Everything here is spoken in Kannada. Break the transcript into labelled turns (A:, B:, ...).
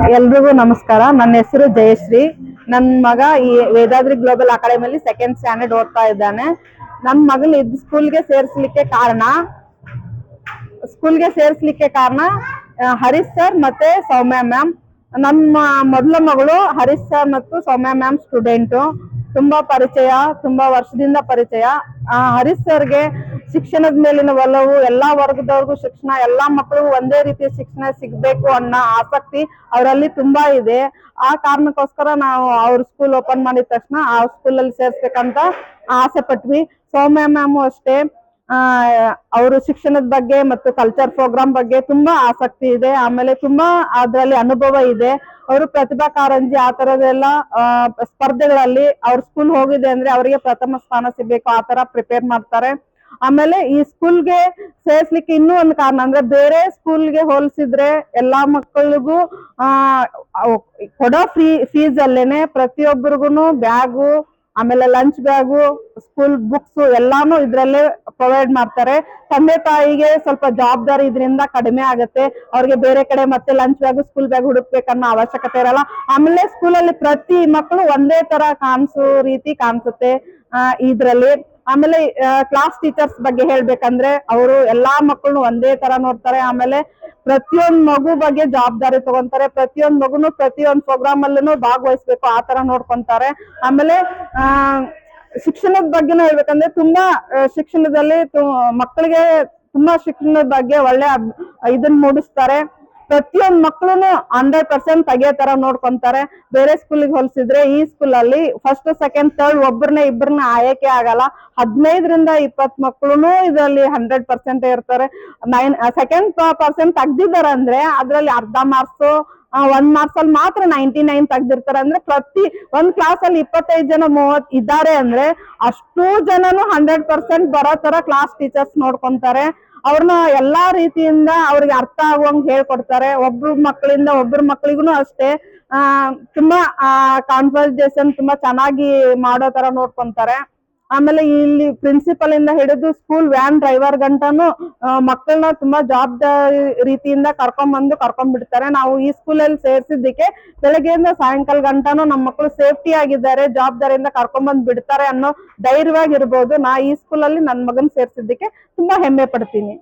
A: ಎಲ್ರಿಗೂ ನಮಸ್ಕಾರ. ನನ್ನ ಹೆಸರು ಜಯಶ್ರೀ. ನನ್ನ ಮಗ ಈ ವೇದಾದ್ರಿ ಗ್ಲೋಬಲ್ ಅಕಾಡೆಮಿಯಲ್ಲಿ ಸೆಕೆಂಡ್ ಸ್ಟ್ಯಾಂಡರ್ಡ್ ಓದ್ತಾ ಇದ್ದಾನೆ. ನನ್ನ ಮಗನ ಸ್ಕೂಲ್ಗೆ ಸೇರಿಸಲಿಕ್ಕೆ ಕಾರಣ ಹರೀಶ್ ಸರ್ ಮತ್ತೆ ಸೌಮ್ಯ ಮ್ಯಾಮ್. ನಮ್ಮ ಮೊದಲ ಮಗಳು ಹರೀಶ್ ಸರ್ ಮತ್ತು ಸೌಮ್ಯ ಮ್ಯಾಮ್ ಸ್ಟೂಡೆಂಟು. ತುಂಬಾ ಪರಿಚಯ, ತುಂಬಾ ವರ್ಷದಿಂದ ಪರಿಚಯ. ಹರೀಶ್ ಸರ್ಗೆ ಶಿಕ್ಷಣದ ಮೇಲಿನ ಒಲವು, ಎಲ್ಲಾ ವರ್ಗದವ್ರಿಗೂ ಶಿಕ್ಷಣ, ಎಲ್ಲಾ ಮಕ್ಕಳಿಗೂ ಒಂದೇ ರೀತಿಯ ಶಿಕ್ಷಣ ಸಿಗ್ಬೇಕು ಅನ್ನೋ ಆಸಕ್ತಿ ಅವರಲ್ಲಿ ತುಂಬಾ ಇದೆ. ಆ ಕಾರಣಕ್ಕೋಸ್ಕರ ನಾವು ಅವ್ರ ಸ್ಕೂಲ್ ಓಪನ್ ಮಾಡಿದ ತಕ್ಷಣ ಆ ಸ್ಕೂಲಲ್ಲಿ ಸೇರ್ಸ್ಬೇಕಂತ ಆಸೆ ಪಟ್ವಿ. ಸೌಮ್ಯ ಮ್ಯಾಮು ಅಷ್ಟೇ, ಅವರು ಶಿಕ್ಷಣದ ಬಗ್ಗೆ ಮತ್ತು ಕಲ್ಚರ್ ಪ್ರೋಗ್ರಾಮ್ ಬಗ್ಗೆ ತುಂಬಾ ಆಸಕ್ತಿ ಇದೆ. ಆಮೇಲೆ ತುಂಬಾ ಅದರಲ್ಲಿ ಅನುಭವ ಇದೆ. ಅವರು ಪ್ರತಿಭಾ ಕಾರಂಜಿ ಆ ತರದೆಲ್ಲ ಸ್ಪರ್ಧೆಗಳಲ್ಲಿ ಅವ್ರ ಸ್ಕೂಲ್ ಹೋಗಿದೆ ಅಂದ್ರೆ ಅವರಿಗೆ ಪ್ರಥಮ ಸ್ಥಾನ ಸಿಗ್ಬೇಕು, ಆ ತರ ಪ್ರಿಪೇರ್ ಮಾಡ್ತಾರೆ. ಆಮೇಲೆ ಈ ಸ್ಕೂಲ್ಗೆ ಸೇರ್ಸ್ಲಿಕ್ಕೆ ಇನ್ನೂ ಒಂದು ಕಾರಣ ಅಂದ್ರೆ, ಬೇರೆ ಸ್ಕೂಲ್ಗೆ ಹೋಲಿಸಿದ್ರೆ ಎಲ್ಲಾ ಮಕ್ಕಳಿಗೂ ಕೊಡೋ ಫೀಸ್ ಅಲ್ಲೇನೆ ಪ್ರತಿಯೊಬ್ಬರಿಗೂ ಬ್ಯಾಗು, ಆಮೇಲೆ ಲಂಚ್ ಬ್ಯಾಗು, ಸ್ಕೂಲ್ ಬುಕ್ಸ್ ಎಲ್ಲಾನು ಇದ್ರಲ್ಲೇ ಪ್ರೊವೈಡ್ ಮಾಡ್ತಾರೆ. ತಂದೆ ತಾಯಿಗೆ ಸ್ವಲ್ಪ ಜವಾಬ್ದಾರಿ ಇದರಿಂದ ಕಡಿಮೆ ಆಗುತ್ತೆ. ಅವ್ರಿಗೆ ಬೇರೆ ಕಡೆ ಮತ್ತೆ ಲಂಚ್ ಬ್ಯಾಗು, ಸ್ಕೂಲ್ ಬ್ಯಾಗ್ ಹುಡುಕ್ಬೇಕನ್ನೋ ಅವಶ್ಯಕತೆ ಇರಲ್ಲ. ಆಮೇಲೆ ಸ್ಕೂಲಲ್ಲಿ ಪ್ರತಿ ಮಕ್ಕಳು ಒಂದೇ ತರ ಕಾಣಿಸೋ ರೀತಿ ಕಾಣಿಸುತ್ತೆ ಇದ್ರಲ್ಲಿ. ಆಮೇಲೆ ಕ್ಲಾಸ್ ಟೀಚರ್ಸ್ ಬಗ್ಗೆ ಹೇಳ್ಬೇಕಂದ್ರೆ, ಅವರು ಎಲ್ಲಾ ಮಕ್ಕಳನ್ನು ಒಂದೇ ತರ ನೋಡ್ತಾರೆ. ಆಮೇಲೆ ಪ್ರತಿಯೊಂದು ಮಗು ಬಗ್ಗೆ ಜವಾಬ್ದಾರಿ ತಗೊಂತಾರೆ. ಪ್ರತಿಯೊಂದು ಮಗುನು ಪ್ರತಿಯೊಂದು ಪ್ರೋಗ್ರಾಮ್ ಅಲ್ಲೂ ಭಾಗವಹಿಸ್ಬೇಕು, ಆ ತರ ನೋಡ್ಕೊಂತಾರೆ. ಆಮೇಲೆ ಶಿಕ್ಷಣದ ಬಗ್ಗೆನೂ ಹೇಳ್ಬೇಕಂದ್ರೆ, ತುಂಬಾ ಶಿಕ್ಷಣದಲ್ಲಿ ಮಕ್ಕಳಿಗೆ ತುಂಬಾ ಶಿಕ್ಷಣದ ಬಗ್ಗೆ ಒಳ್ಳೆ ಇದನ್ನ ಮೂಡಿಸ್ತಾರೆ. ಪ್ರತಿಯೊಂದು ಮಕ್ಕಳನ್ನು 100% ತೆಗಿಯೋ ತರ ನೋಡ್ಕೊಂತಾರೆ. ಬೇರೆ ಸ್ಕೂಲಿಗೆ ಹೋಲಿಸಿದ್ರೆ ಈ ಸ್ಕೂಲಲ್ಲಿ ಫಸ್ಟ್, ಸೆಕೆಂಡ್, ಥರ್ಡ್ ಇಬ್ಬರನ್ನ ಆಯ್ಕೆ ಆಗಲ್ಲ. 15ರಿಂದ 20 ಮಕ್ಕಳು ಇದರಲ್ಲಿ 100% ಇರ್ತಾರೆ. ಸೆಕೆಂಡ್ ಪರ್ಸೆಂಟ್ ತೆಗ್ದಿದ್ದಾರೆ ಅಂದ್ರೆ ಅದ್ರಲ್ಲಿ ಅರ್ಧ ಮಾರ್ಕ್ಸ್, 1 ಮಾರ್ಕ್ಸ್ ಅಲ್ಲಿ ಮಾತ್ರ 99 ತೆಗ್ದಿರ್ತಾರೆ. ಅಂದ್ರೆ ಪ್ರತಿ ಒಂದ್ ಕ್ಲಾಸ್ ಅಲ್ಲಿ 25 ಜನ 30 ಇದ್ದಾರೆ ಅಂದ್ರೆ ಅಷ್ಟೂ ಜನನು 100% ಬರೋ ತರ ಕ್ಲಾಸ್ ಟೀಚರ್ಸ್ ನೋಡ್ಕೊಂತಾರೆ. ಅವ್ರನ್ನ ಎಲ್ಲಾ ರೀತಿಯಿಂದ ಅವ್ರಿಗೆ ಅರ್ಥ ಆಗುವಂಗ್ ಹೇಳ್ಕೊಡ್ತಾರೆ. ಒಬ್ರು ಮಕ್ಕಳಿಗೂ ಅಷ್ಟೇ ತುಂಬಾ ಕಾನ್ವರ್ಸೇಷನ್ ತುಂಬಾ ಚೆನ್ನಾಗಿ ಮಾಡೋ ತರ ನೋಡ್ಕೊಂತಾರೆ. ಆಮೇಲೆ ಇಲ್ಲಿ ಪ್ರಿನ್ಸಿಪಲ್ ಇಂದ ಹಿಡಿದು ಸ್ಕೂಲ್ ವ್ಯಾನ್ ಡ್ರೈವರ್ ಗಂಟನು ಮಕ್ಕಳನ್ನ ತುಂಬಾ ಜವಾಬ್ದಾರಿ ರೀತಿಯಿಂದ ಕರ್ಕೊಂಡ್ ಬಿಡ್ತಾರೆ. ನಾವು ಈ ಸ್ಕೂಲಲ್ಲಿ ಸೇರ್ಸಿದ್ದಕ್ಕೆ ಬೆಳಗ್ಗೆಯಿಂದ ಸಾಯಂಕಾಲ ಗಂಟನು ನಮ್ಮ ಮಕ್ಕಳು ಸೇಫ್ಟಿ ಆಗಿದ್ದಾರೆ, ಜವಾಬ್ದಾರಿಯಿಂದ ಕರ್ಕೊಂಡ್ ಬಿಡ್ತಾರೆ ಅನ್ನೋ ಧೈರ್ಯವಾಗಿರ್ಬೋದು. ನಾ ಈ ಸ್ಕೂಲಲ್ಲಿ ನನ್ನ ಮಗನ್ ಸೇರ್ಸಿದ್ದಕ್ಕೆ ತುಂಬಾ ಹೆಮ್ಮೆ ಪಡ್ತೀನಿ.